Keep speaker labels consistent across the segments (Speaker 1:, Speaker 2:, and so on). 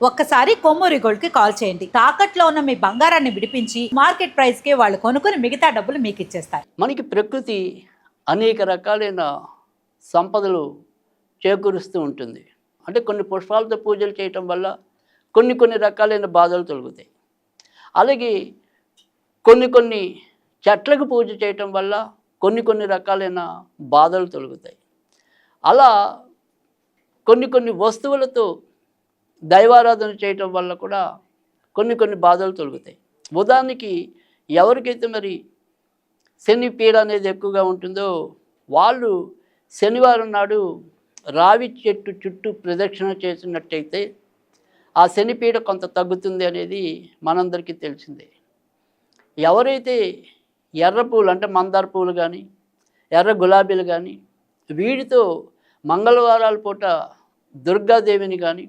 Speaker 1: ఒక్కసారి కొమ్మూరి గోల్డ్ కి కాల్ చేయండి. తాకట్లో ఉన్న మీ బంగారాన్ని విడిపించి మార్కెట్ ప్రైస్ కి వాళ్ళు కొనుక్కుని మిగతా డబ్బులు మీకు ఇచ్చేస్తారు.
Speaker 2: మనకి ప్రకృతి అనేక రకాలైన సంపదలు చేకూరుస్తూ ఉంటుంది. అంటే కొన్ని పుష్పాలతో పూజలు చేయటం వల్ల కొన్ని రకాలైన బాధలు తొలగుతాయి. అలాగే కొన్ని చెట్లకు పూజ చేయటం వల్ల కొన్ని రకాలైన బాధలు తొలగుతాయి. అలా కొన్ని వస్తువులతో దైవారాధన చేయటం వల్ల కూడా కొన్ని బాధలు తొలగుతాయి. ఉదాహరణకి ఎవరికైతే మరి శని పీడ అనేది ఎక్కువగా ఉంటుందో వాళ్ళు శనివారం నాడు రావి చెట్టు చుట్టూ ప్రదక్షిణ చేసినట్టయితే ఆ శని పీడ కొంత తగ్గుతుంది అనేది మనందరికీ తెలిసిందే. ఎవరైతే ఎర్ర పూలు అంటే మందార పూలు కానీ ఎర్ర గులాబీలు కానీ వీటితో మంగళవారాల పూట దుర్గాదేవిని కానీ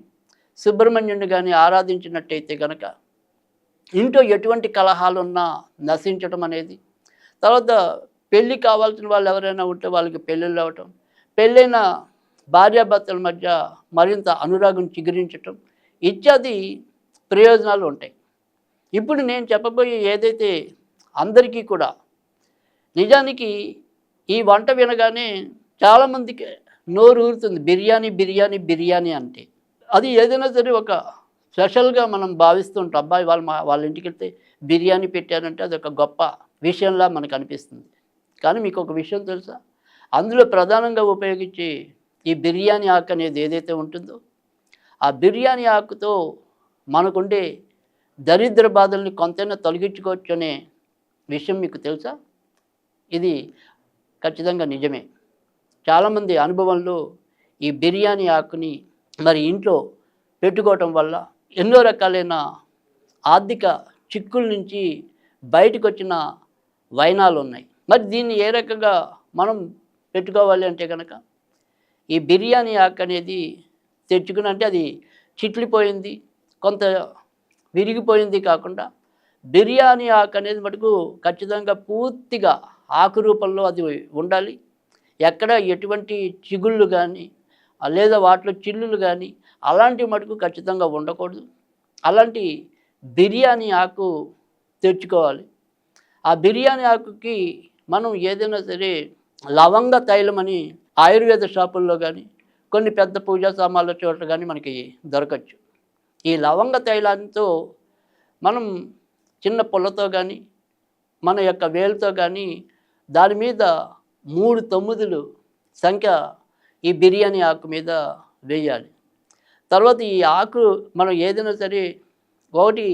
Speaker 2: సుబ్రహ్మణ్యుని కానీ ఆరాధించినట్టయితే కనుక ఇంట్లో ఎటువంటి కలహాలున్నా నశించటం అనేది, తర్వాత పెళ్ళి కావాల్సిన వాళ్ళు ఎవరైనా ఉంటే వాళ్ళకి పెళ్ళిళ్ళు అవ్వటం, పెళ్ళైన భార్యాభర్తల మధ్య మరింత అనురాగం చిగురించటం ఇత్యాది ప్రయోజనాలు ఉంటాయి. ఇప్పుడు నేను చెప్పబోయే ఏదైతే అందరికీ కూడా నిజానికి ఈ వంట వినగానే చాలామందికి నోరు ఊరుతుంది, బిర్యానీ అంటే. అది ఏదైనా సరే ఒక స్పెషల్గా మనం భావిస్తుంటాం. అబ్బాయి వాళ్ళ ఇంటికి వెళ్తే బిర్యానీ పెట్టారంటే అది ఒక గొప్ప విషయంలా మనకు అనిపిస్తుంది. కానీ మీకు ఒక విషయం తెలుసా, అందులో ప్రధానంగా ఉపయోగించే ఈ బిర్యానీ ఆకు అనేది ఏదైతే ఉంటుందో ఆ బిర్యానీ ఆకుతో మనకుండే దరిద్ర బాధల్ని కొంతైనా తొలగించుకోవచ్చు అనే విషయం మీకు తెలుసా? ఇది ఖచ్చితంగా నిజమే. చాలామంది అనుభవంలో ఈ బిర్యానీ ఆకుని మరి ఇంట్లో పెట్టుకోవటం వల్ల ఎన్నో రకాలైన ఆర్థిక చిక్కుల నుంచి బయటకు వచ్చిన వైనాలు ఉన్నాయి. మరి దీన్ని ఏ రకంగా మనం పెట్టుకోవాలి అంటే కనుక ఈ బిర్యానీ ఆకు అనేది తెచ్చుకుని, అంటే అది చిట్లిపోయింది కొంత విరిగిపోయింది కాకుండా బిర్యానీ ఆకు అనేది మటుకు ఖచ్చితంగా పూర్తిగా ఆకు రూపంలో అది ఉండాలి. ఎక్కడ ఎటువంటి చిగుళ్ళు కానీ లేదా వాటిలో చిల్లులు కానీ అలాంటివి మటుకు ఖచ్చితంగా ఉండకూడదు. అలాంటి బిర్యానీ ఆకు తెచ్చుకోవాలి. ఆ బిర్యానీ ఆకుకి మనం ఏదైనా సరే లవంగ తైలం అని ఆయుర్వేద షాపుల్లో కానీ కొన్ని పెద్ద పూజా సామాన్ల చోట్ల కానీ మనకి దొరకచ్చు. ఈ లవంగ తైలంతో మనం చిన్న పుల్లతో కానీ మన యొక్క వేలుతో కానీ దాని మీద 3 తొమ్మిదిలు సంఖ్య ఈ బిర్యానీ ఆకు మీద వేయాలి. తర్వాత ఈ ఆకు మనం ఏదైనా సరే ఒకటి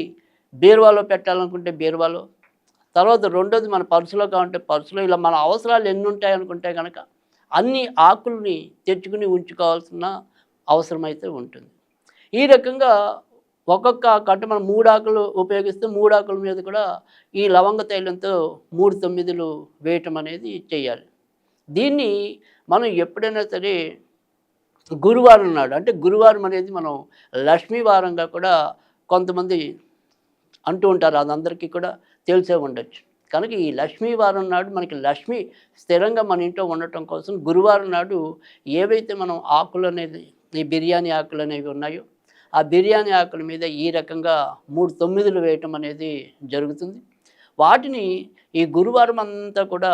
Speaker 2: బీరువాలో పెట్టాలనుకుంటే బీరువాలో, తర్వాత రెండోది మన పర్సులో కావాలంటే పర్సులో, ఇలా మన అవసరాలు ఎన్ని ఉంటాయి అనుకుంటే కనుక అన్ని ఆకుల్ని తెచ్చుకుని ఉంచుకోవాల్సిన అవసరం అయితే ఉంటుంది. ఈ రకంగా ఒక్కొక్క ఆకు అంటే మనం 3 ఆకులు ఉపయోగిస్తే 3 ఆకుల మీద కూడా ఈ లవంగ తైలంతో 3 తొమ్మిదిలు వేయటం అనేది చేయాలి. దీన్ని మనం ఎప్పుడైనా సరే గురువారం నాడు, అంటే గురువారం అనేది మనం లక్ష్మీ వారంగా కూడా కొంతమంది అంటూ ఉంటారు, అది అందరికీ కూడా తెలిసే ఉండొచ్చు. కనుక ఈ లక్ష్మీ వారం నాడు మనకి లక్ష్మి స్థిరంగా మన ఇంట్లో ఉండటం కోసం గురువారం నాడు ఏవైతే మనం ఆకులు అనేది ఈ బిర్యానీ ఆకులు అనేవి ఉన్నాయో ఆ బిర్యానీ ఆకుల మీద ఈ రకంగా 3 తొమ్మిదిలు వేయటం అనేది జరుగుతుంది. వాటిని ఈ గురువారం అంతా కూడా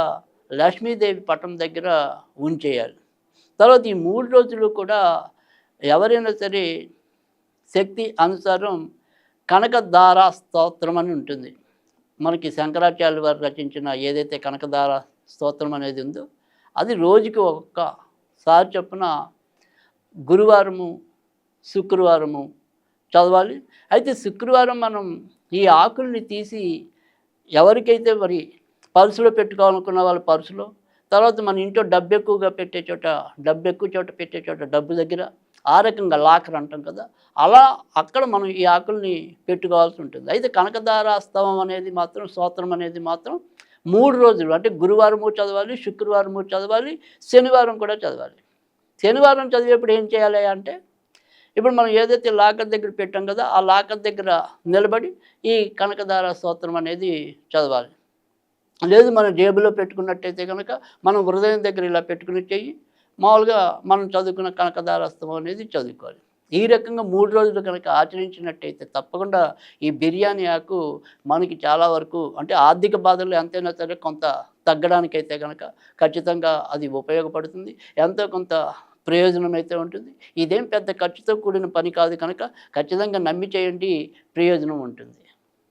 Speaker 2: లక్ష్మీదేవి పటం దగ్గర ఉంచేయాలి. తర్వాత ఈ 3 రోజులు కూడా ఎవరైనా సరే శక్తి అనుసారం కనకధార స్తోత్రం అని ఉంటుంది. మనకి శంకరాచార్యుల వారు రచించిన ఏదైతే కనకధార స్తోత్రం అనేది ఉందో అది రోజుకి ఒక్కసారి చొప్పున గురువారము శుక్రవారము చదవాలి. అయితే శుక్రవారం మనం ఈ ఆకుల్ని తీసి ఎవరికైతే మరి పర్సులో పెట్టుకోవాలనుకున్న వాళ్ళ పర్సులో, తర్వాత మన ఇంట్లో డబ్బు ఎక్కువగా పెట్టే చోట డబ్బు ఎక్కువ చోట పెట్టే చోట డబ్బు దగ్గర ఆ రకంగా లాకర్ అంటాం కదా, అలా అక్కడ మనం ఈ ఆకుల్ని పెట్టుకోవాల్సి ఉంటుంది. అయితే కనకధార స్తవం అనేది మాత్రం స్తోత్రం అనేది మాత్రం 3 రోజులు, అంటే గురువారము చదవాలి, శుక్రవారము చదవాలి, శనివారం కూడా చదవాలి. శనివారం చదివేప్పుడు ఏం చేయాలి అంటే ఇప్పుడు మనం ఏదైతే లాకర్ దగ్గర పెట్టాం కదా ఆ లాకర్ దగ్గర నిలబడి ఈ కనకధార స్తోత్రం అనేది చదవాలి. లేదు మనం జేబులో పెట్టుకున్నట్టయితే కనుక మనం హృదయం దగ్గర ఇలా పెట్టుకుని చెయ్యి మామూలుగా మనం చదువుకున్న కనకధార స్తవం అనేది చదువుకోవాలి. ఈ రకంగా 3 రోజులు కనుక ఆచరించినట్టయితే తప్పకుండా ఈ బిర్యానీ ఆకు మనకి చాలా వరకు అంటే ఆర్థిక బాధలు ఎంతైనా సరే కొంత తగ్గడానికైతే కనుక ఖచ్చితంగా అది ఉపయోగపడుతుంది. ఎంతో కొంత ప్రయోజనం అయితే ఉంటుంది. ఇదేం పెద్ద ఖర్చుతో కూడిన పని కాదు కనుక ఖచ్చితంగా నమ్మి చేయండి, ప్రయోజనం ఉంటుంది.